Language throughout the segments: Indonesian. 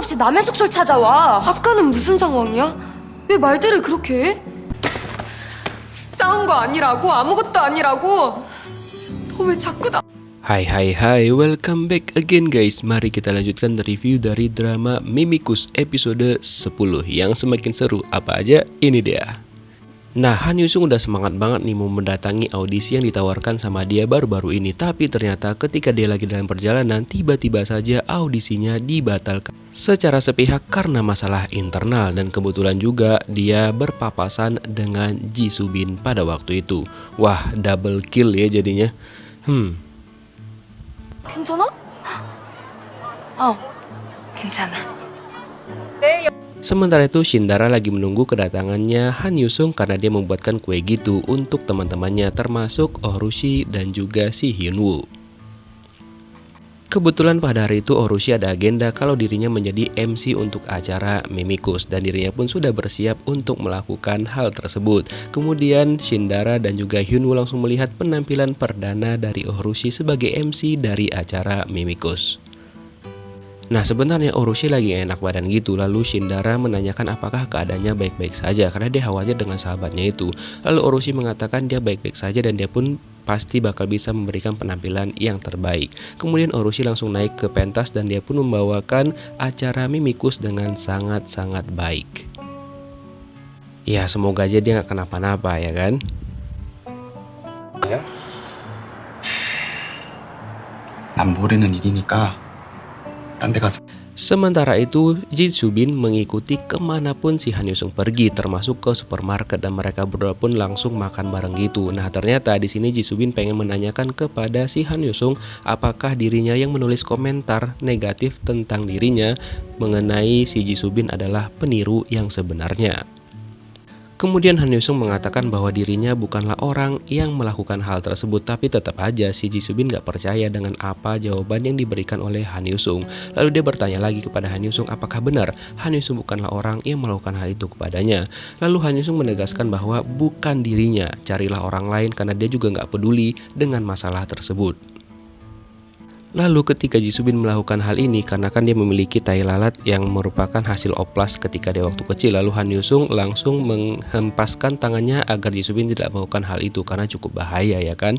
없이 남의 숙소를 찾아와. 아까는 무슨 상황이야? 왜 말들을 그렇게 해? 싸운 거 아니라고? 아무것도 아니라고? 너 왜 자꾸 나... Hai, welcome back again guys. Mari kita lanjutkan review dari drama Mimikus episode 10 yang semakin seru. Apa aja? Ini dia. Nah, Han Yusung udah semangat banget nih mau mendatangi audisi yang ditawarkan sama dia baru-baru ini. Tapi ternyata ketika dia lagi dalam perjalanan, tiba-tiba saja audisinya dibatalkan secara sepihak karena masalah internal. Dan kebetulan juga dia berpapasan dengan Ji Subin pada waktu itu. Wah, double kill ya jadinya. 괜찮아? 어, 괜찮아. Sementara itu Shindara lagi menunggu kedatangannya Han Yusung karena dia membuatkan kue gitu untuk teman-temannya termasuk Ohrushi dan juga si Hyunwoo. Kebetulan pada hari itu Ohrushi ada agenda kalau dirinya menjadi MC untuk acara Mimikus dan dirinya pun sudah bersiap untuk melakukan hal tersebut. Kemudian Shindara dan juga Hyunwoo langsung melihat penampilan perdana dari Ohrushi sebagai MC dari acara Mimikus. Nah, sebenarnya Ohrushi lagi enak badan gitu. Lalu Shindara menanyakan apakah keadaannya baik-baik saja karena dia khawatir dengan sahabatnya itu. Lalu Ohrushi mengatakan dia baik-baik saja dan dia pun pasti bakal bisa memberikan penampilan yang terbaik. Kemudian Ohrushi langsung naik ke pentas dan dia pun membawakan acara Mimikus dengan sangat-sangat baik. Ya, semoga aja dia gak kenapa-napa ya kan. 난 모레는 일이니까 딴 데 가서. Sementara itu, Ji Subin mengikuti kemanapun si Han Yusung pergi, termasuk ke supermarket dan mereka berdua pun langsung makan bareng gitu. Nah, ternyata di sini Ji Subin pengen menanyakan kepada si Han Yusung apakah dirinya yang menulis komentar negatif tentang dirinya mengenai si Ji Subin adalah peniru yang sebenarnya. Kemudian Han Yusung mengatakan bahwa dirinya bukanlah orang yang melakukan hal tersebut, tapi tetap aja si Ji Subin gak percaya dengan apa jawaban yang diberikan oleh Han Yusung. Lalu dia bertanya lagi kepada Han Yusung apakah benar Han Yusung bukanlah orang yang melakukan hal itu kepadanya. Lalu Han Yusung menegaskan bahwa bukan dirinya, carilah orang lain karena dia juga gak peduli dengan masalah tersebut. Lalu ketika Ji Subin melakukan hal ini karena kan dia memiliki tai lalat yang merupakan hasil oplas ketika dia waktu kecil, lalu Han Yusung langsung menghempaskan tangannya agar Ji Subin tidak melakukan hal itu karena cukup bahaya ya kan.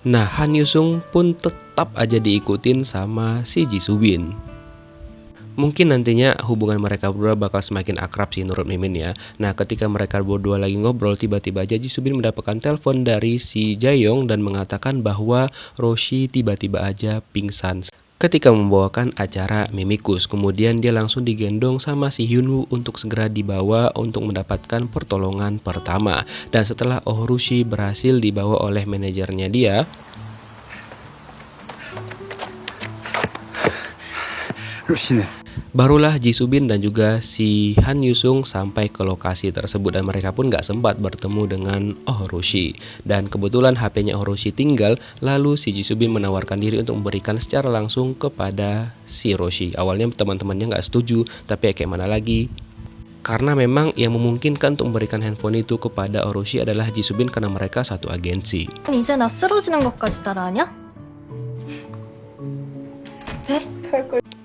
Nah, Han Yusung pun tetap aja diikutin sama si Ji Subin. Mungkin nantinya hubungan mereka berdua bakal semakin akrab sih menurut Mimin ya. Nah, ketika mereka berdua lagi ngobrol, tiba-tiba aja Ji Subin mendapatkan telepon dari si Jaeyoung dan mengatakan bahwa Roshi tiba-tiba aja pingsan ketika membawakan acara Mimikus. Kemudian dia langsung digendong sama si Hyunwoo untuk segera dibawa untuk mendapatkan pertolongan pertama. Dan setelah Ohrushi berhasil dibawa oleh manajernya dia, barulah Ji Subin dan juga si Han Yusung sampai ke lokasi tersebut dan mereka pun gak sempat bertemu dengan Ohrushi. Dan kebetulan HP-nya Ohrushi tinggal, lalu si Ji Subin menawarkan diri untuk memberikan secara langsung kepada si Roshi. Awalnya teman-temannya gak setuju, tapi kayak mana lagi, karena memang yang memungkinkan untuk memberikan handphone itu kepada Ohrushi adalah Ji Subin karena mereka satu agensi. 이제 나 쓰러지는 것까지 따라하냐? 네?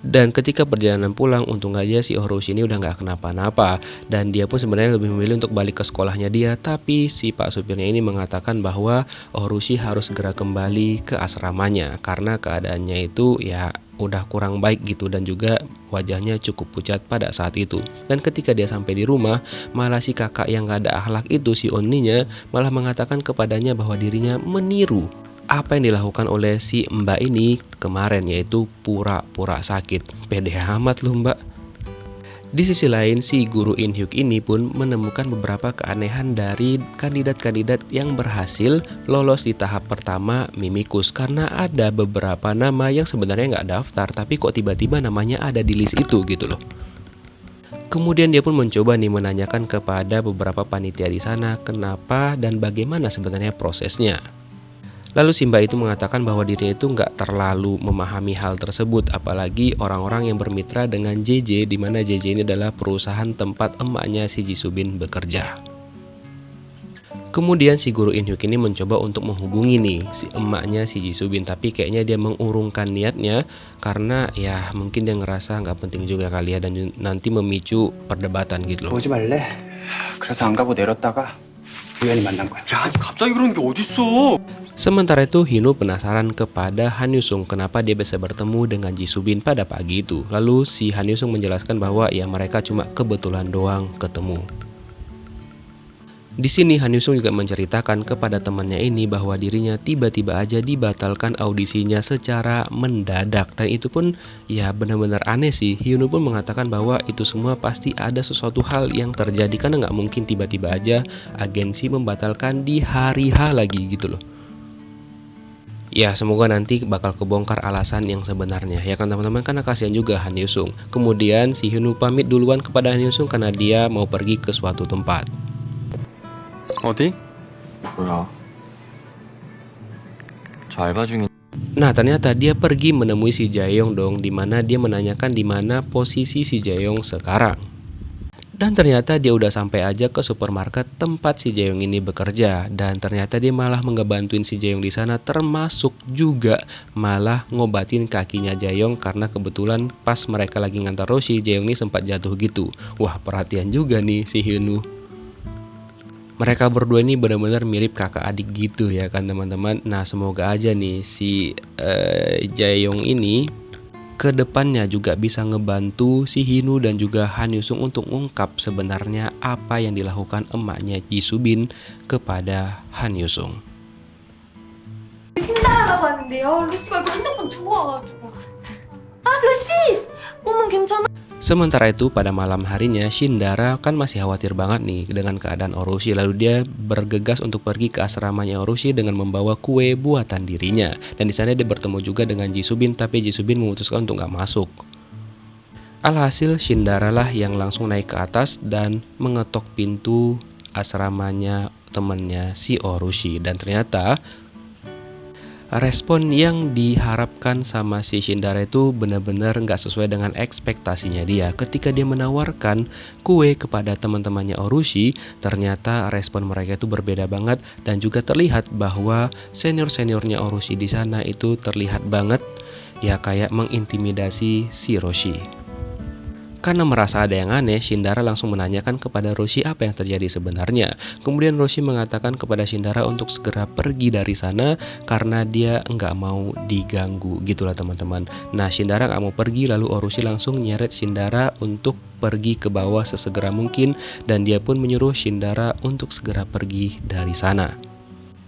Dan ketika perjalanan pulang, untung aja si Ohrushi ini udah gak kenapa-napa. Dan dia pun sebenarnya lebih memilih untuk balik ke sekolahnya dia. Tapi si pak supirnya ini mengatakan bahwa Ohrushi harus segera kembali ke asramanya karena keadaannya itu ya udah kurang baik gitu dan juga wajahnya cukup pucat pada saat itu. Dan ketika dia sampai di rumah, malah si kakak yang gak ada akhlak itu, si Onninya, malah mengatakan kepadanya bahwa dirinya meniru apa yang dilakukan oleh si mbak ini kemarin, yaitu pura-pura sakit. Pede amat lu mbak. Di sisi lain, si guru In Hyuk ini pun menemukan beberapa keanehan dari kandidat-kandidat yang berhasil lolos di tahap pertama Mimikus. Karena ada beberapa nama yang sebenarnya nggak daftar, tapi kok tiba-tiba namanya ada di list itu gitu loh. Kemudian dia pun mencoba nih menanyakan kepada beberapa panitia di sana kenapa dan bagaimana sebenarnya prosesnya. Lalu si mbak itu mengatakan bahwa dirinya itu nggak terlalu memahami hal tersebut, apalagi orang-orang yang bermitra dengan JJ, di mana JJ ini adalah perusahaan tempat emaknya si Ji Subin bekerja. Kemudian si guru In Hyuk ini mencoba untuk menghubungi nih si emaknya si Jisubin, tapi kayaknya dia mengurungkan niatnya karena ya mungkin dia ngerasa nggak penting juga kali ya dan nanti memicu perdebatan gitu loh. 보지 말래? 그래서 안 가고 내렸다가 우연히 만난 거야. 야, 아니 갑자기 그러는 게 어딨어? Sementara itu Hinu penasaran kepada Han Yusung kenapa dia bisa bertemu dengan Jisubin pada pagi itu. Lalu si Han Yusung menjelaskan bahwa ya mereka cuma kebetulan doang ketemu. Di sini Han Yusung juga menceritakan kepada temannya ini bahwa dirinya tiba-tiba aja dibatalkan audisinya secara mendadak, dan itu pun ya benar-benar aneh sih. Hyunwoo pun mengatakan bahwa itu semua pasti ada sesuatu hal yang terjadi karena nggak mungkin tiba-tiba aja agensi membatalkan di hari H lagi gitu loh. Ya semoga nanti bakal kebongkar alasan yang sebenarnya ya kan teman-teman, karena kasihan juga Han Yusung. Kemudian si Hyunwoo pamit duluan kepada Han Yusung karena dia mau pergi ke suatu tempat. 어디? 뭐야? 저 알바 중인. Nah ternyata dia pergi menemui si Jaeyoung dong, dimana dia menanyakan di mana posisi si Jaeyoung sekarang. Dan ternyata dia udah sampai aja ke supermarket tempat si Jaeyoung ini bekerja, dan ternyata dia malah ngebantuin si Jaeyoung di sana, termasuk juga malah ngobatin kakinya Jaeyoung karena kebetulan pas mereka lagi ngantar Roshi, Jaeyoung ini sempat jatuh gitu. Wah perhatian juga nih si Hyunwoo. Mereka berdua ini benar-benar mirip kakak adik gitu ya kan teman-teman. Nah semoga aja nih si Jaeyoung ini kedepannya juga bisa ngebantu si Hinu dan juga Han Yusung untuk ungkap sebenarnya apa yang dilakukan emaknya Jisubin kepada Han Yusung. 신다라고 하는데요. 루시가 이거 핸드폰 두고 와가지고. 아 루시! 몸은 괜찮아? Sementara itu pada malam harinya Shindara kan masih khawatir banget nih dengan keadaan Orochi, lalu dia bergegas untuk pergi ke asramanya Orochi dengan membawa kue buatan dirinya. Dan di sana dia bertemu juga dengan Jisubin, tapi Jisubin memutuskan untuk nggak masuk. Alhasil Shindara lah yang langsung naik ke atas dan mengetok pintu asramanya temannya si Orochi, dan ternyata respon yang diharapkan sama si Shindara itu benar-benar nggak sesuai dengan ekspektasinya dia. Ketika dia menawarkan kue kepada teman-temannya Orochi, ternyata respon mereka itu berbeda banget, dan juga terlihat bahwa senior-seniornya Orochi di sana itu terlihat banget ya kayak mengintimidasi si Roshi. Karena merasa ada yang aneh, Shindara langsung menanyakan kepada Roshi apa yang terjadi sebenarnya. Kemudian Roshi mengatakan kepada Shindara untuk segera pergi dari sana karena dia nggak mau diganggu gitulah teman-teman. Nah Shindara nggak mau pergi, lalu Orochi langsung nyeret Shindara untuk pergi ke bawah sesegera mungkin, dan dia pun menyuruh Shindara untuk segera pergi dari sana.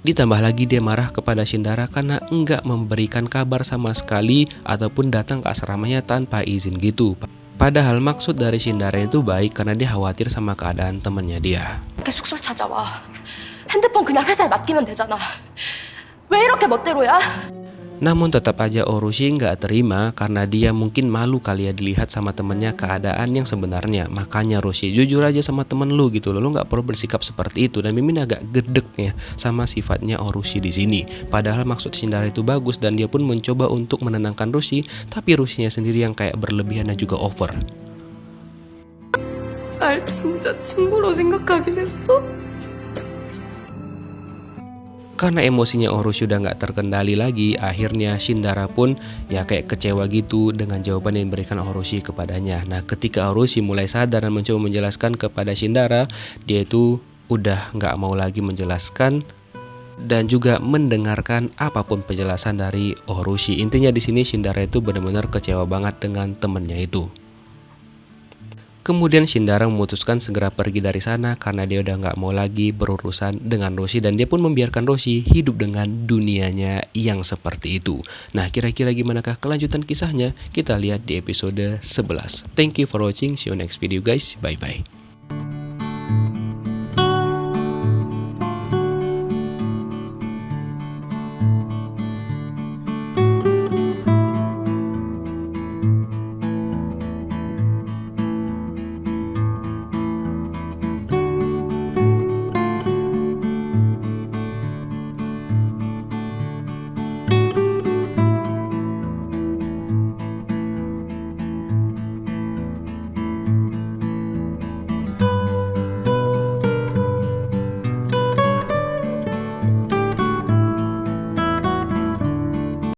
Ditambah lagi dia marah kepada Shindara karena enggak memberikan kabar sama sekali ataupun datang ke asramanya tanpa izin gitu. Padahal maksud dari Shindara itu baik karena dia khawatir sama keadaan temannya dia. 이렇게 숙소를 찾아와. 핸드폰 그냥 회사에 맡기면 되잖아. 왜 이렇게 멋대로야? Namun tetap aja Orochi nggak terima karena dia mungkin malu kali ya dilihat sama temennya keadaan yang sebenarnya. Makanya Roshi, jujur aja sama temen lu gitu loh, lu nggak perlu bersikap seperti itu. Dan Mimin agak gedek ya sama sifatnya Orochi di sini. Padahal maksud Shindara itu bagus dan dia pun mencoba untuk menenangkan Roshi, tapi Roshinya sendiri yang kayak berlebihan dan juga over. 날 진짜 친구로 생각하게 됐어? Karena emosinya Orochi udah nggak terkendali lagi, akhirnya Shindara pun ya kayak kecewa gitu dengan jawaban yang diberikan Orochi kepadanya. Nah ketika Orochi mulai sadar dan mencoba menjelaskan kepada Shindara, dia itu udah nggak mau lagi menjelaskan dan juga mendengarkan apapun penjelasan dari Orochi. Intinya di sini Shindara itu benar-benar kecewa banget dengan temennya itu. Kemudian Shindara memutuskan segera pergi dari sana karena dia udah nggak mau lagi berurusan dengan Roshi, dan dia pun membiarkan Roshi hidup dengan dunianya yang seperti itu. Nah kira-kira gimanakah kelanjutan kisahnya? Kita lihat di episode 11. Thank you for watching, see you next video guys, bye bye.